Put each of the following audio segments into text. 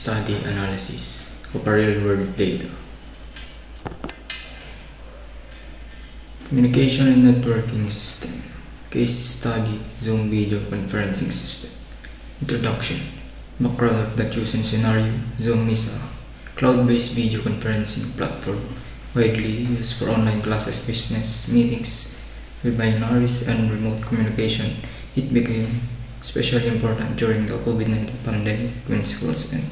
study analysis of a real-world data. Communication and networking system. Case study, Zoom video conferencing system. Introduction. Background of the chosen scenario. Zoom is a cloud-based video conferencing platform widely used for online classes, business meetings, webinars, and remote communication. It became especially important during the COVID-19 pandemic when schools and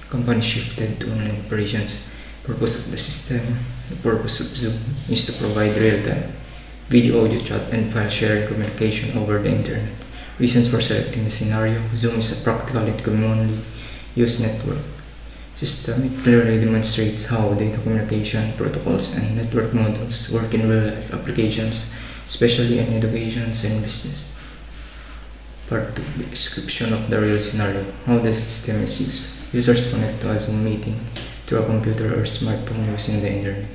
companies shifted to online operations. Purpose of the system. The purpose of Zoom is to provide real-time video, audio chat, and file sharing communication over the internet. Reasons for selecting the scenario. Zoom is a practical and commonly used network system. It clearly demonstrates how data communication protocols and network models work in real-life applications, especially in education and business. Part 2. The description of the real scenario. How the system is used. Users connect to a Zoom meeting through a computer or smartphone using the internet.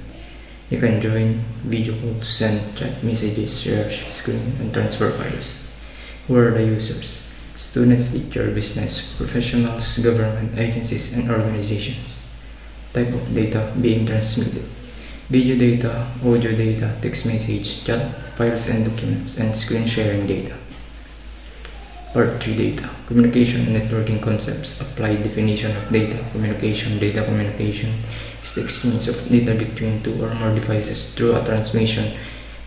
You can join video calls, send chat messages, share screen, and transfer files. Who are the users? Students, teachers, business professionals, government agencies, and organizations. Type of data being transmitted. Video data, audio data, text message, chat, files and documents, and screen sharing data. Part 3. Data. Communication and networking concepts. Applied definition of data. Communication. Data communication is the exchange of data between two or more devices through a transmission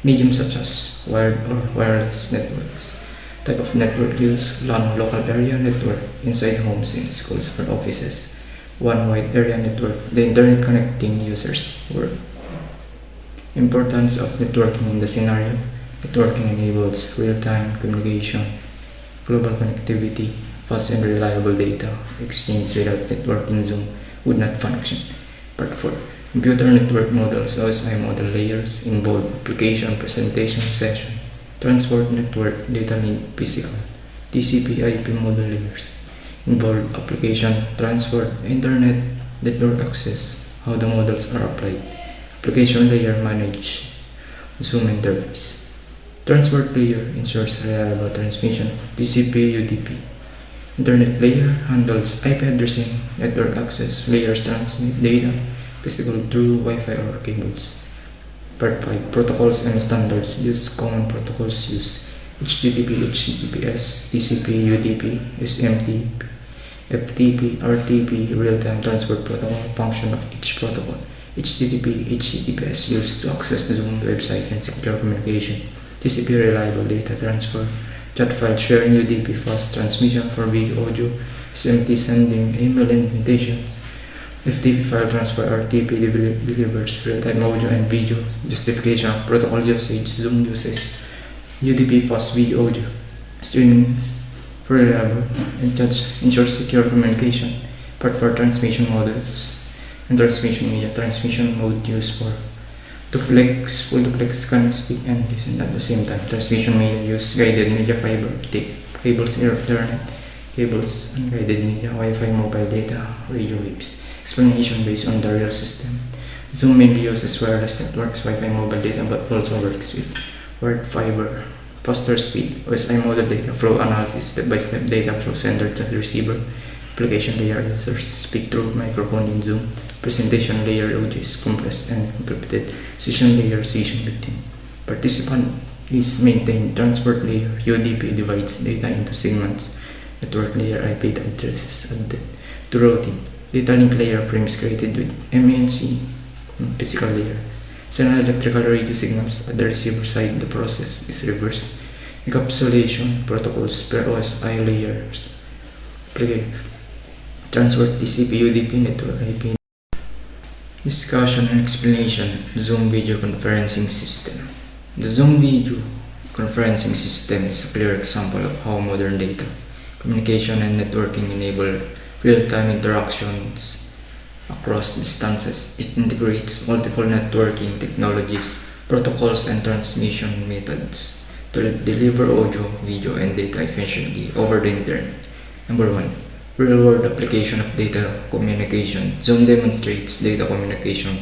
medium such as wired or wireless networks. Type of network used. LAN, local area network, inside homes, in schools or offices. One wide area network, the internet connecting users work. Importance of networking in the scenario. Networking enables real-time communication, global connectivity, fast and reliable data exchange. Without networking, Zoom would not function. Part 4. Computer network models. OSI model layers involve application, presentation, session, transport network, data link, physical. TCP/IP model layers involve application, transport, internet, network access. How the models are applied. Application layer manages Zoom interface. Transport layer ensures reliable transmission, TCP/UDP. Internet layer handles IP addressing, network access. Layers transmit data physical through Wi-Fi or cables. Part 5. Protocols and standards. Use common protocols use HTTP, HTTPS, TCP, UDP, SMTP, FTP, RTP. Real-time transport protocol. Function of each protocol. HTTP, HTTPS used to access the Zoom website and secure communication. TCP reliable data transfer, chat file sharing, UDP fast transmission for video audio, SMT sending email invitations, FTP file transfer, RTP delivers real-time audio and video. Justification of protocol usage. Zoom uses UDP fast video audio streaming for reliable and chat ensures secure communication. Part 4. Transmission models and transmission media. Transmission mode used for to flex, full duplex, can speak and listen at the same time. Transmission media use guided media, fiber, tape, cables, Ethernet, cables, unguided media, Wi-Fi, mobile data, radio waves. Explanation based on the real system. Zoom mainly uses wireless networks, Wi-Fi, mobile data, but also works with wired fiber, faster speed, OSI model data flow analysis, step-by-step data flow sender to receiver. Application layer users speak through microphone in Zoom. Presentation layer audio is compressed and encrypted. Session layer session between participant is maintained. Transport layer UDP divides data into segments. Network layer IP addresses added to routing. Data link layer frames created with MNC. Physical layer send electrical radio signals at the receiver side. The process is reversed. Encapsulation protocols per OSI layers. Transport TCP, UDP, network IP. Discussion and explanation. Zoom video conferencing system. The Zoom video conferencing system is a clear example of how modern data communication and networking enable real-time interactions across distances. It integrates multiple networking technologies, protocols, and transmission methods to deliver audio, video, and data efficiently over the internet. Number 1. Real-world application of data communication. Zoom demonstrates data communication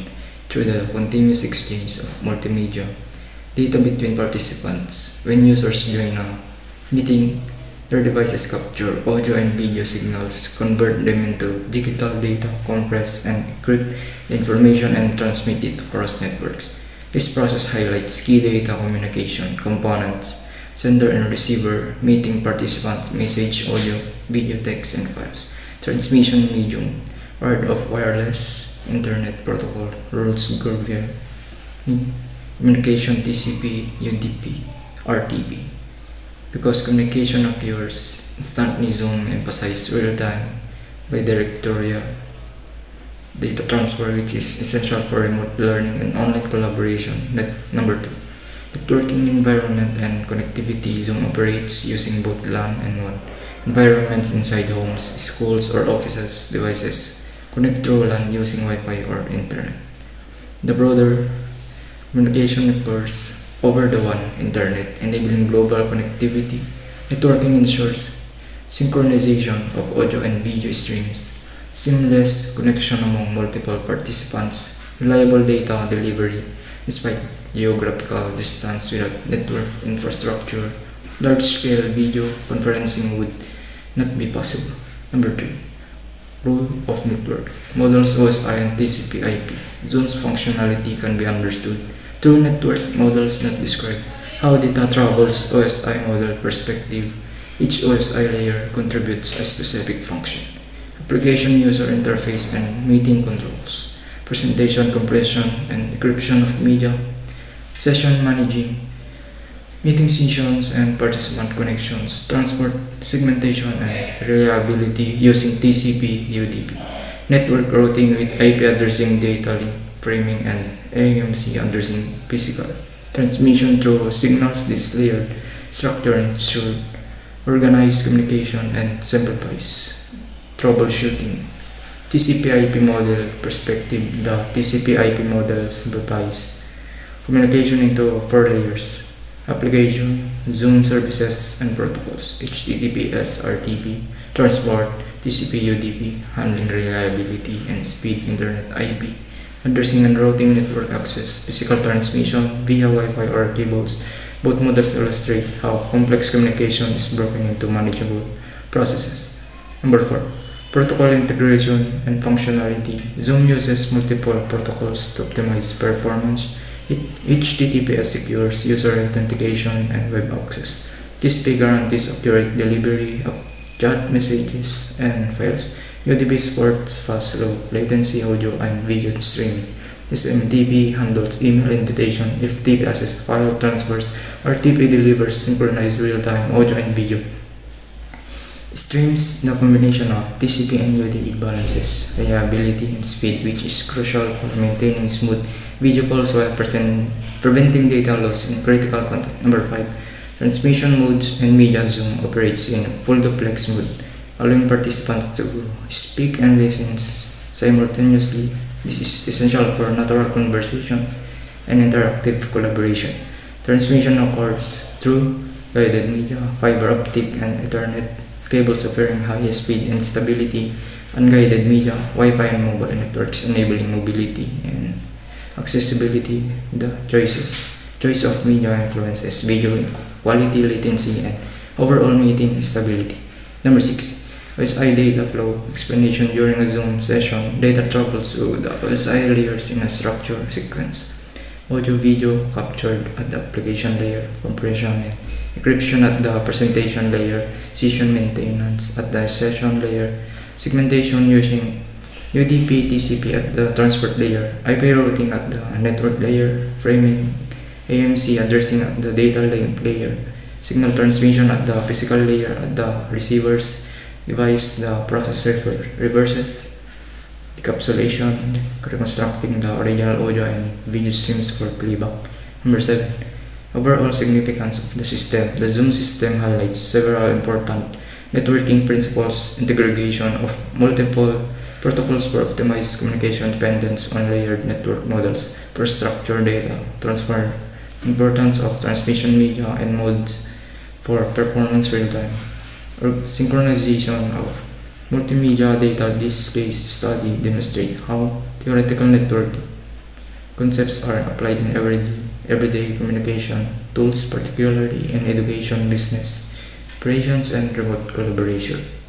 through the continuous exchange of multimedia data between participants. When users join a meeting, Their devices capture audio and video signals, convert them into digital data, compress and encrypt the information, and transmit it across networks. This process highlights key data communication components: sender and receiver, meeting participants, message, audio, video, text, and files. Transmission medium: wired of wireless internet protocol, rules govern communication TCP, UDP, RTP. Because communication occurs instantly, Zoom emphasizes real-time bidirectional data transfer, which is essential for remote learning and online collaboration. Number 2. Networking environment and connectivity. Zoom operates using both LAN and WAN environments inside homes, schools, or offices. Devices connect through LAN using Wi-Fi or Internet. The broader communication occurs over the WAN internet, enabling global connectivity. Networking ensures synchronization of audio and video streams, seamless connection among multiple participants, reliable data delivery despite geographical distance. Without network infrastructure, large-scale video conferencing would not be possible. Number 3. Role of network. Models OSI and TCP/IP. Zoom's functionality can be understood through network models that describe how data travels. OSI model perspective: each OSI layer contributes a specific function. Application user interface and meeting controls. Presentation, compression, and encryption of media. Session managing meeting sessions and participant connections. Transport, segmentation, and reliability using TCP, UDP. Network routing with IP addressing, data link framing, and AMC addressing. Physical transmission through signals. This layered structure ensures organized communication and simplifies troubleshooting. TCP/IP model perspective: the TCP/IP model simplifies communication into 4 layers: application, Zoom services and protocols, HTTPS, RTP, transport, TCP, UDP, handling reliability and speed, Internet, IP, addressing and routing, network access, physical transmission via Wi-Fi or cables. Both models illustrate how complex communication is broken into manageable processes. Number 4. Protocol integration and functionality. Zoom uses multiple protocols to optimize performance. HTTPS secures user authentication and web access. TCP guarantees accurate delivery of chat messages and files. UDP supports fast, low latency audio and video streaming. SMTP handles email invitation, FTP assists file transfers, RTP delivers synchronized real-time audio and video streams. The combination of TCP and UDP balances reliability and speed, which is crucial for maintaining smooth video calls while preventing data loss in critical content. Number 5. Transmission modes and media. Zoom operates in full duplex mode, allowing participants to speak and listen simultaneously. This is essential for natural conversation and interactive collaboration. Transmission occurs through guided media, fiber optic, and Ethernet cables offering high speed and stability. Unguided media, Wi-Fi, and mobile networks enabling mobility and accessibility. The choice of media influences video quality, latency, and overall meeting stability. Number 6. OSI data flow explanation. During a Zoom session, data travels through the OSI layers in a structured sequence. Audio video captured at the application layer, compression and encryption at the presentation layer, session maintenance at the session layer, segmentation using UDP, TCP at the transport layer, IP routing at the network layer, framing, AMC addressing at the data link layer, signal transmission at the physical layer at the receiver's device. The process reverses decapsulation, reconstructing the original audio and video streams for playback. Number 7. Overall significance of the system. The Zoom system highlights several important networking principles: integration of multiple protocols for optimized communication, dependence on layered network models for structured data transfer, importance of transmission media and modes for performance real-time, or synchronization of multimedia data. This case study demonstrates how theoretical network concepts are applied in everyday communication tools, particularly in education, business, operations and remote collaboration.